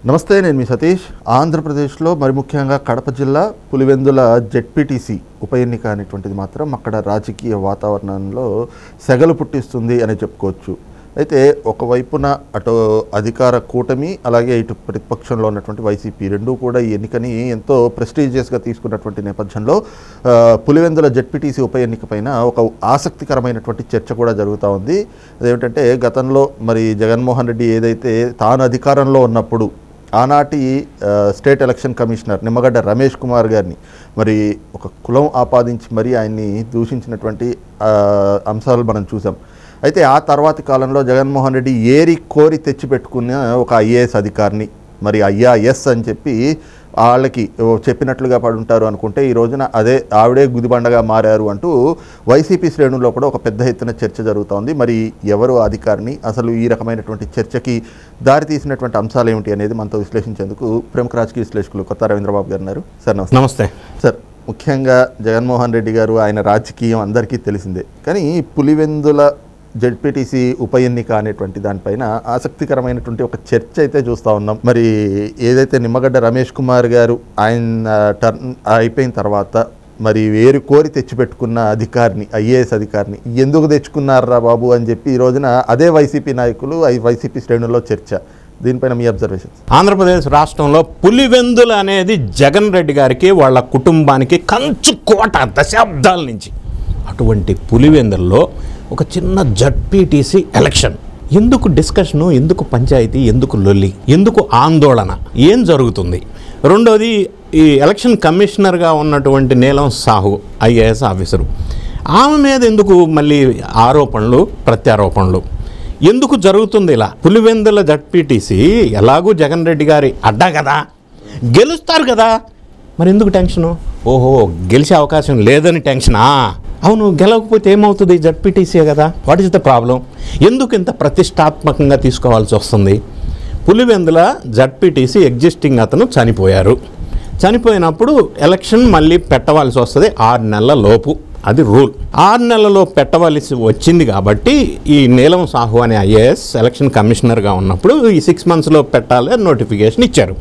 నమస్తే, నేను మీ సతీష్. ఆంధ్రప్రదేశ్లో మరి ముఖ్యంగా కడప జిల్లా పులివెందుల జెడ్పీటీసీ ఉప ఎన్నిక అనేటువంటిది మాత్రం అక్కడ రాజకీయ వాతావరణంలో సెగలు పుట్టిస్తుంది అని చెప్పుకోవచ్చు. అయితే ఒకవైపున అటు అధికార కూటమి అలాగే ఇటు ప్రతిపక్షంలో ఉన్నటువంటి వైసీపీ రెండూ కూడా ఈ ఎన్నికని ఎంతో ప్రెస్టీజియస్గా తీసుకున్నటువంటి నేపథ్యంలో పులివెందుల జెడ్పీటీసీ ఉప ఎన్నిక పైన ఒక ఆసక్తికరమైనటువంటి చర్చ కూడా జరుగుతూ ఉంది. అదేమిటంటే గతంలో మరి జగన్మోహన్ రెడ్డి ఏదైతే తాను అధికారంలో ఉన్నప్పుడు ఆనాటి state election commissioner Nimmagadda Ramesh Kumar గారిని మరి ఒక కులం ఆపాదించి మరి ఆయన్ని దూషించినటువంటి అంశాలు మనం చూసాం. అయితే ఆ తర్వాతి కాలంలో జగన్మోహన్ రెడ్డి ఏరి కోరి తెచ్చిపెట్టుకున్న ఒక ఐఏఎస్ అధికారిని మరి ఐఏఎస్ అని చెప్పి వాళ్ళకి చెప్పినట్లుగా పడుంటారు అనుకుంటే ఈ రోజున ఆవిడే గుదిబండగా మారారు అంటూ వైసీపీ శ్రేణుల్లో కూడా ఒక పెద్ద ఎత్తున చర్చ జరుగుతోంది. మరి ఎవరు అధికారిని, అసలు ఈ రకమైనటువంటి చర్చకి దారి తీసినటువంటి అంశాలు ఏమిటి అనేది మనతో విశ్లేషించేందుకు ప్రముఖ రాజకీయ విశ్లేషకులు కొత్త రవీంద్రబాబు గారు ఉన్నారు. సార్ నమస్తే. సార్, ముఖ్యంగా జగన్మోహన్ రెడ్డి గారు ఆయన రాజకీయం అందరికీ తెలిసిందే, కానీ పులివెందుల జెడ్పీటీసీ ఉప ఎన్నిక అనేటువంటి దానిపైన ఆసక్తికరమైనటువంటి ఒక చర్చ అయితే చూస్తూ ఉన్నాం. మరి ఏదైతే నిమ్మగడ్డ రమేష్ కుమార్ గారు ఆయన టర్న్ అయిపోయిన తర్వాత మరి వేరు కోరి తెచ్చిపెట్టుకున్న అధికారిని, ఐఏఎస్ అధికారిని ఎందుకు తెచ్చుకున్నారా బాబు అని చెప్పి ఈ రోజున అదే వైసీపీ నాయకులు, వైసీపీ శ్రేణుల్లో చర్చ. దీనిపైన మీ అబ్జర్వేషన్? ఆంధ్రప్రదేశ్ రాష్ట్రంలో పులివెందుల అనేది జగన్ రెడ్డి గారికి వాళ్ళ కుటుంబానికి కంచు కోట దశాబ్దాల నుంచి. అటువంటి పులివెందుల్లో ఒక చిన్న జడ్పీటీసీ ఎలక్షన్ ఎందుకు డిస్కషను, ఎందుకు పంచాయతీ, ఎందుకు లొల్లి, ఎందుకు ఆందోళన, ఏం జరుగుతుంది? రెండోది, ఈ ఎలక్షన్ కమిషనర్గా ఉన్నటువంటి నీలం సాహు ఐఏఎస్ ఆఫీసరు, ఆమె మీద ఎందుకు మళ్ళీ ఆరోపణలు ప్రత్యారోపణలు ఎందుకు జరుగుతుంది? ఇలా పులివెందుల జడ్పీటీసీ ఎలాగూ జగన్ రెడ్డి గారి అడ్డా కదా, గెలుస్తారు కదా, మరి ఎందుకు టెన్షను? ఓహో, గెలిచే అవకాశం లేదని టెన్షనా? అవును, గెలవకపోతే ఏమవుతుంది? జడ్పీటీసీ కదా. What is the problem? ఎందుకు ఇంత ప్రతిష్టాత్మకంగా తీసుకోవాల్సి వస్తుంది? పులివెందుల జడ్పీటీసీ ఎగ్జిస్టింగ్ అతను చనిపోయారు. చనిపోయినప్పుడు ఎలక్షన్ మళ్ళీ పెట్టవలసి వస్తుంది 6 నెలల లోపు. అది రూల్. 6 నెలలలో పెట్టవలసి వచ్చింది కాబట్టి ఈ నీలం సాహు అనే ఐఏఎస్ ఎలక్షన్ కమిషనర్గా ఉన్నప్పుడు ఈ 6 మంత్స్లో పెట్టాలి నోటిఫికేషన్ ఇచ్చారు.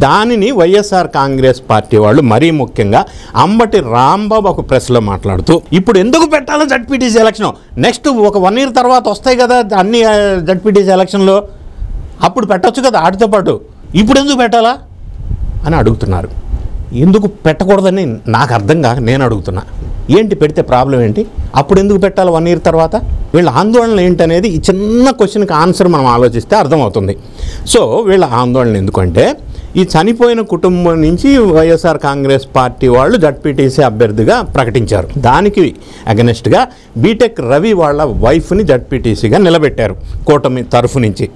దానిని వైఎస్ఆర్ కాంగ్రెస్ పార్టీ వాళ్ళు మరీ ముఖ్యంగా అంబటి రాంబాబు ఒక ప్రెస్లో మాట్లాడుతూ, ఇప్పుడు ఎందుకు పెట్టాలో జడ్పీటీసీ ఎలక్షన్, నెక్స్ట్ ఒక 1 year తర్వాత వస్తాయి కదా అన్ని జడ్పీటీసీ ఎలక్షన్లో, అప్పుడు పెట్టవచ్చు కదా వాటితో పాటు, ఇప్పుడు ఎందుకు పెట్టాలా అని అడుగుతున్నారు. ఎందుకు పెట్టకూడదని నాకు అర్థం కాక నేను అడుగుతున్నా. ఏంటి పెడితే ప్రాబ్లం ఏంటి? అప్పుడు ఎందుకు పెట్టాలి 1 year తర్వాత? వీళ్ళ ఆందోళన ఏంటనేది ఈ చిన్న క్వశ్చన్కి ఆన్సర్ మనం ఆలోచిస్తే అర్థమవుతుంది. సో వీళ్ళ ఆందోళన ఎందుకంటే, ఈ చనిపోయిన కుటుంబం నుంచి వైఎస్ఆర్ కాంగ్రెస్ పార్టీ వాళ్ళు జడ్పీటీసీ అభ్యర్థిగా ప్రకటించారు. దానికి అగెనెస్ట్గా బీటెక్ రవి వాళ్ళ వైఫ్ని జడ్పీటీసీగా నిలబెట్టారు కూటమి తరఫు నుంచి.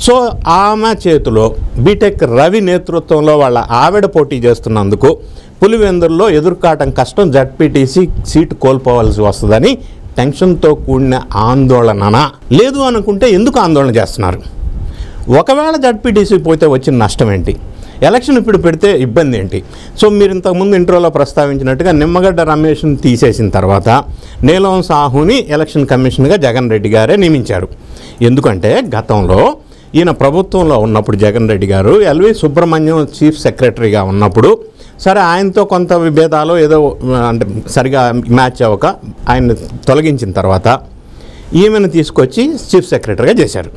సో ఆమె చేతిలో బీటెక్ రవి నేతృత్వంలో వాళ్ళ ఆవిడ పోటీ చేస్తున్నందుకు పులివెందుల్లో ఎదుర్కాటం కష్టం, జడ్పీటీసీ సీటు కోల్పోవాల్సి వస్తుందని టెన్షన్తో కూడిన ఆందోళన. లేదు అనుకుంటే ఎందుకు ఆందోళన చేస్తున్నారు? ఒకవేళ జడ్పీటీసీ పోతే వచ్చిన నష్టం ఏంటి? ఎలక్షన్ ఇప్పుడు పెడితే ఇబ్బంది ఏంటి? సో మీరు ఇంతకుముందు ఇంట్రోలో ప్రస్తావించినట్టుగా నిమ్మగడ్డ రమేష్ని తీసేసిన తర్వాత నీలం సాహుని ఎలక్షన్ కమిషన్గా జగన్ రెడ్డి గారే నియమించారు. ఎందుకంటే గతంలో ఈయన ప్రభుత్వంలో ఉన్నప్పుడు జగన్ రెడ్డి గారు ఎల్వి సుబ్రహ్మణ్యం చీఫ్ సెక్రటరీగా ఉన్నప్పుడు సరే ఆయనతో కొంత విభేదాలు ఏదో అంటే సరిగా మ్యాచ్ అవ్వక ఆయన తొలగించిన తర్వాత ఈమెను తీసుకొచ్చి చీఫ్ సెక్రటరీగా చేశారు.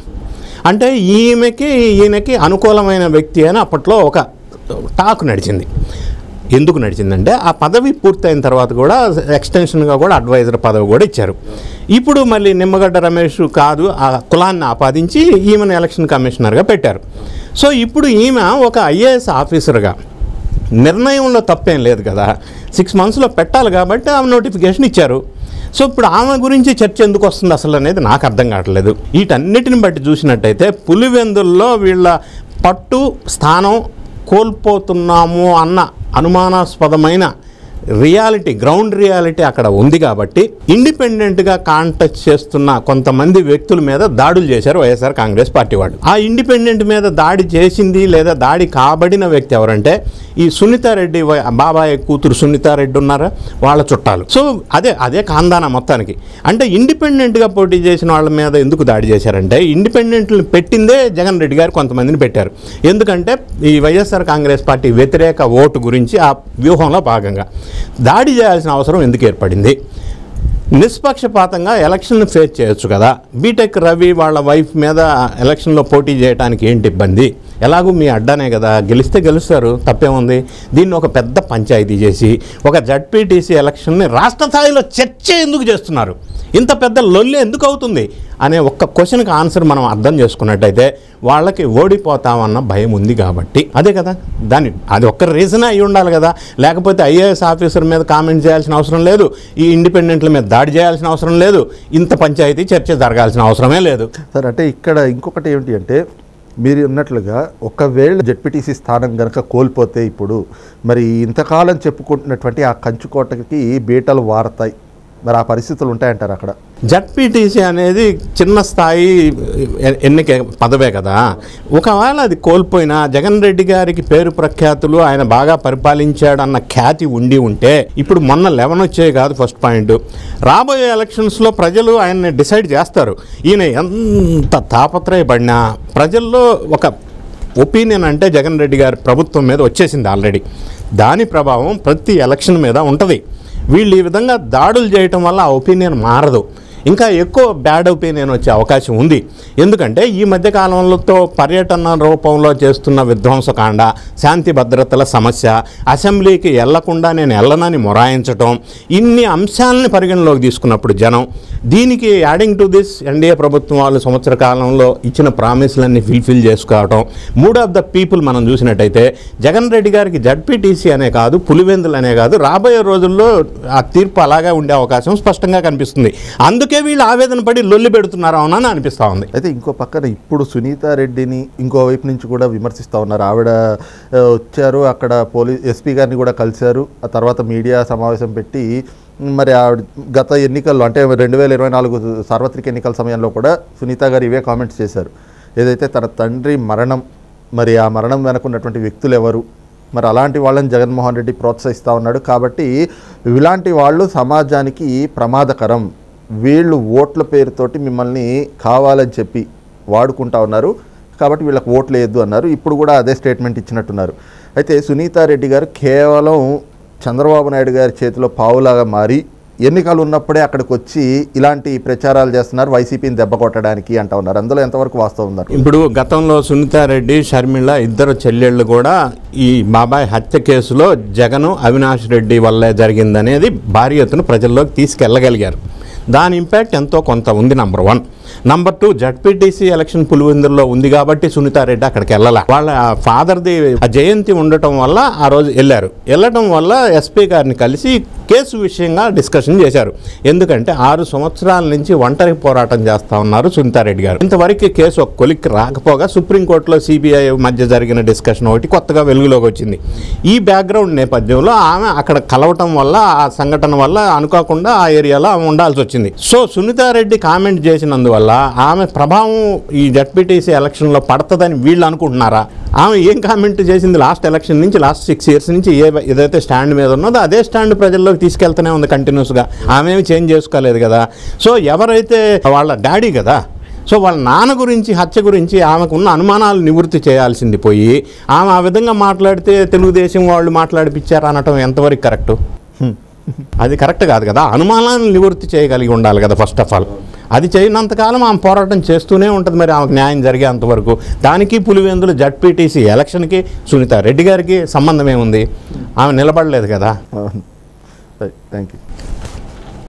అంటే ఈయనకి అనుకూలమైన వ్యక్తి అని అప్పట్లో ఒక టాక్ నడిచింది. ఎందుకు నడిచిందంటే ఆ పదవి పూర్తయిన తర్వాత కూడా ఎక్స్టెన్షన్గా కూడా అడ్వైజర్ పదవి కూడా ఇచ్చారు. ఇప్పుడు మళ్ళీ నిమ్మగడ్డ రమేష్ కాదు ఆ కులాన్ని ఆపాదించి ఈమెను ఎలక్షన్ కమిషనర్గా పెట్టారు. సో ఇప్పుడు ఈమె ఒక ఐఏఎస్ ఆఫీసర్గా నిర్ణయంలో తప్పేం లేదు కదా, 6 monthsలో పెట్టాలి కాబట్టి ఆమె నోటిఫికేషన్ ఇచ్చారు. సో ఇప్పుడు ఆమె గురించి చర్చ ఎందుకు వస్తుంది అసలు అనేది నాకు అర్థం కావట్లేదు. వీటన్నిటిని బట్టి చూసినట్టయితే పులివెందుల్లో వీళ్ళ పట్టు స్థానం కోల్పోతున్నాము అన్న అనుమానాస్పదమైన రియాలిటీ, గ్రౌండ్ రియాలిటీ అక్కడ ఉంది కాబట్టి ఇండిపెండెంట్గా కాంటెస్ట్ చేస్తున్న కొంతమంది వ్యక్తుల మీద దాడులు చేశారు వైఎస్ఆర్ కాంగ్రెస్ పార్టీ వాళ్ళు. ఆ ఇండిపెండెంట్ మీద దాడి చేసింది లేదా దాడి కాబడిన వ్యక్తి ఎవరంటే ఈ సునీతారెడ్డి బాబాయ్ కూతురు సునీతారెడ్డి ఉన్నారా, వాళ్ళ చుట్టాలు. సో అదే ఖాందానా మొత్తానికి. అంటే ఇండిపెండెంట్గా పోటీ చేసిన వాళ్ళ మీద ఎందుకు దాడి చేశారంటే ఇండిపెండెంట్లు పెట్టిందే జగన్ రెడ్డి గారు కొంతమందిని పెట్టారు. ఎందుకంటే ఈ వైఎస్ఆర్ కాంగ్రెస్ పార్టీ వ్యతిరేక ఓటు గురించి ఆ వ్యూహంలో భాగంగా దాడి చేయాల్సిన అవసరం ఎందుకు ఏర్పడింది? నిష్పక్షపాతంగా ఎలక్షన్ను ఫేస్ చేయొచ్చు కదా. బీటెక్ రవి వాళ్ళ వైఫ్ మీద ఎలక్షన్లో పోటీ చేయడానికి ఏంటి ఇబ్బంది? ఎలాగూ మీ అడ్డానే కదా, గెలిస్తే గెలుస్తారు, తప్పేముంది? దీన్ని ఒక పెద్ద పంచాయతీ చేసి ఒక జడ్పీటీసీ ఎలక్షన్ని రాష్ట్ర స్థాయిలో చర్చ ఎందుకు చేస్తున్నారు? ఇంత పెద్ద లొల్లి ఎందుకు అవుతుంది అనే ఒక్క క్వశ్చన్కి ఆన్సర్ మనం అర్థం చేసుకున్నట్టయితే వాళ్ళకి ఓడిపోతామన్న భయం ఉంది కాబట్టి. అదే కదా, అది ఒక్క రీజనే అయి ఉండాలి కదా. లేకపోతే ఐఏఎస్ ఆఫీసర్ మీద కామెంట్ చేయాల్సిన అవసరం లేదు, ఈ ఇండిపెండెంట్ల మీద దాడి చేయాల్సిన అవసరం లేదు, ఇంత పంచాయతీ చర్చ జరగాల్సిన అవసరమే లేదు. సార్, అంటే ఇక్కడ ఇంకొకటి ఏమిటి అంటే మీరు అన్నట్లుగా ఒకవేళ జెడ్పీటీసీ స్థానం కనుక కోల్పోతే ఇప్పుడు మరి ఇంతకాలం చెప్పుకుంటున్నటువంటి ఆ కంచుకోటకి బీటలు వారతాయి. మరి ఆ పరిస్థితులు ఉంటాయంటారు అక్కడ? జడ్పీటీసీ అనేది చిన్న స్థాయి ఎన్నిక పదవే కదా. ఒకవేళ అది కోల్పోయినా జగన్ రెడ్డి గారికి పేరు ప్రఖ్యాతులు, ఆయన బాగా పరిపాలించాడన్న ఖ్యాతి ఉండి ఉంటే ఇప్పుడు మొన్న 11 వచ్చాయి కాదు ఫస్ట్ పాయింట్. రాబోయే ఎలక్షన్స్లో ప్రజలు ఆయన్ని డిసైడ్ చేస్తారు. ఈయన ఎంత తాపత్రయపడినా ప్రజల్లో ఒక ఒపీనియన్ అంటే జగన్ రెడ్డి గారి ప్రభుత్వం మీద వచ్చేసింది ఆల్రెడీ. దాని ప్రభావం ప్రతి ఎలక్షన్ మీద ఉంటుంది. వీళ్ళు ఈ విధంగా దాడులు చేయటం వల్ల ఆ ఒపీనియన్ మారదు, ఇంకా ఎక్కువ బ్యాడ్ ఒపీనియన్ వచ్చే అవకాశం ఉంది. ఎందుకంటే ఈ మధ్యకాలంలో పర్యటన రూపంలో చేస్తున్న విధ్వంసకాండ, శాంతి భద్రతల సమస్య, అసెంబ్లీకి వెళ్లకుండా నేను వెళ్ళనని మొరాయించటం, ఇన్ని అంశాలని పరిగణలోకి తీసుకున్నప్పుడు జనం దీనికి యాడింగ్ టు దిస్ ఎన్డీఏ ప్రభుత్వం వాళ్ళు సంవత్సర కాలంలో ఇచ్చిన ప్రామిస్లన్నీ ఫిల్ఫిల్ చేసుకోవటం, మూడ్ ఆఫ్ ద పీపుల్ మనం చూసినట్టయితే జగన్ రెడ్డి గారికి జడ్పీటీసీ అనే కాదు, పులివెందులు అనే కాదు, రాబోయే రోజుల్లో ఆ తీర్పు అలాగే ఉండే అవకాశం స్పష్టంగా కనిపిస్తుంది. అందుకే వీళ్ళు ఆవేదన పడి లొల్లి పెడుతున్నారు అవునని అనిపిస్తూ ఉంది. అయితే ఇంకో పక్కన ఇప్పుడు సునీతారెడ్డిని ఇంకో వైపు నుంచి కూడా విమర్శిస్తూ ఉన్నారు. ఆవిడ వచ్చారు, అక్కడ ఎస్పీ గారిని కూడా కలిశారు, ఆ తర్వాత మీడియా సమావేశం పెట్టి మరి ఆవిడ గత ఎన్నికల్లో అంటే 2024 సార్వత్రిక ఎన్నికల సమయంలో కూడా సునీత గారు ఇవే కామెంట్స్ చేశారు. ఏదైతే తన తండ్రి మరణం, మరి ఆ మరణం వెనుకున్నటువంటి వ్యక్తులు ఎవరు, మరి అలాంటి వాళ్ళని జగన్మోహన్ రెడ్డి ప్రోత్సహిస్తూ ఉన్నాడు. కాబట్టి ఇలాంటి వాళ్ళు సమాజానికి ప్రమాదకరం, వీళ్ళు ఓట్ల పేరుతోటి మిమ్మల్ని కావాలని చెప్పి వాడుకుంటా ఉన్నారు, కాబట్టి వీళ్ళకి ఓట్లు వేయద్దు అన్నారు. ఇప్పుడు కూడా అదే స్టేట్మెంట్ ఇచ్చినట్టున్నారు. అయితే సునీతారెడ్డి గారు కేవలం చంద్రబాబు నాయుడు గారి చేతిలో పావులాగా మారి ఎన్నికలు ఉన్నప్పుడే అక్కడికి వచ్చి ఇలాంటి ప్రచారాలు చేస్తున్నారు, వైసీపీని దెబ్బ కొట్టడానికి అంటా ఉన్నారు. అందులో ఎంతవరకు వాస్తవం ఉన్నారు? ఇప్పుడు గతంలో సునీతారెడ్డి, షర్మిళ ఇద్దరు చెల్లెళ్ళు కూడా ఈ బాబాయ్ హత్య కేసులో జగన్, అవినాష్ రెడ్డి వల్లే జరిగిందనేది భారీ ఎత్తున ప్రజల్లోకి తీసుకెళ్ళగలిగారు. దాని ఇంపాక్ట్ ఎంతో కొంత ఉంది. నంబర్ 1. నంబర్ 2, జడ్పీటీసీ ఎలక్షన్ పులివెందుల్లో ఉంది కాబట్టి సునీతారెడ్డి అక్కడికి వెళ్ళాల. వాళ్ళ ఫాదర్ది జయంతి ఉండటం వల్ల ఆ రోజు వెళ్ళటం వల్ల ఎస్పీ గారిని కలిసి కేసు విషయంగా డిస్కషన్ చేశారు. ఎందుకంటే 6 సంవత్సరాల నుంచి ఒంటరి పోరాటం చేస్తూ ఉన్నారు సునీతారెడ్డి గారు. ఇంతవరకు కేసు ఒక కొలిక్కి రాకపోగా సుప్రీంకోర్టులో సిబిఐ మధ్య జరిగిన డిస్కషన్ ఒకటి కొత్తగా వెలుగులోకి వచ్చింది. ఈ బ్యాక్గ్రౌండ్ నేపథ్యంలో ఆమె అక్కడ కలవటం వల్ల, ఆ సంఘటన వల్ల అనుకోకుండా ఆ ఏరియాలో ఆమె ఉండాల్సి వచ్చింది. సో సునీతారెడ్డి కామెంట్ చేసినందువల్ల ఆమె ప్రభావం ఈ జడ్పీటీసీ ఎలక్షన్లో పడుతుందని వీళ్ళు అనుకుంటున్నారా? ఆమె ఏం కామెంట్ చేసింది లాస్ట్ ఎలక్షన్ నుంచి, లాస్ట్ 6 years నుంచి ఏదైతే స్టాండ్ మీద ఉన్నదో అదే స్టాండ్ ప్రజల్లోకి తీసుకెళ్తూనే ఉంది కంటిన్యూస్గా. ఆమె ఏమి చేంజ్ చేసుకోలేదు కదా. సో ఎవరైతే వాళ్ళ డాడీ కదా, సో వాళ్ళ నాన్న గురించి, హత్య గురించి ఆమెకున్న అనుమానాలు నివృత్తి చేయాల్సింది పోయి ఆమె ఆ విధంగా మాట్లాడితే తెలుగుదేశం వాళ్ళు మాట్లాడిపించారు అనటం ఎంతవరకు కరెక్టు? అది కరెక్ట్ కాదు కదా. అనుమానాలను నివృత్తి చేయగలిగి ఉండాలి కదా ఫస్ట్ ఆఫ్ ఆల్. అది చేయనంతకాలం ఆమె పోరాటం చేస్తూనే ఉంటుంది. మరి ఆమెకు న్యాయం జరిగేంతవరకు దానికి పులివెందులు జడ్పీటీసీ ఎలక్షన్కి సునీతారెడ్డి గారికి సంబంధం ఏముంది? ఆమె నిలబడలేదు కదా. Thank you.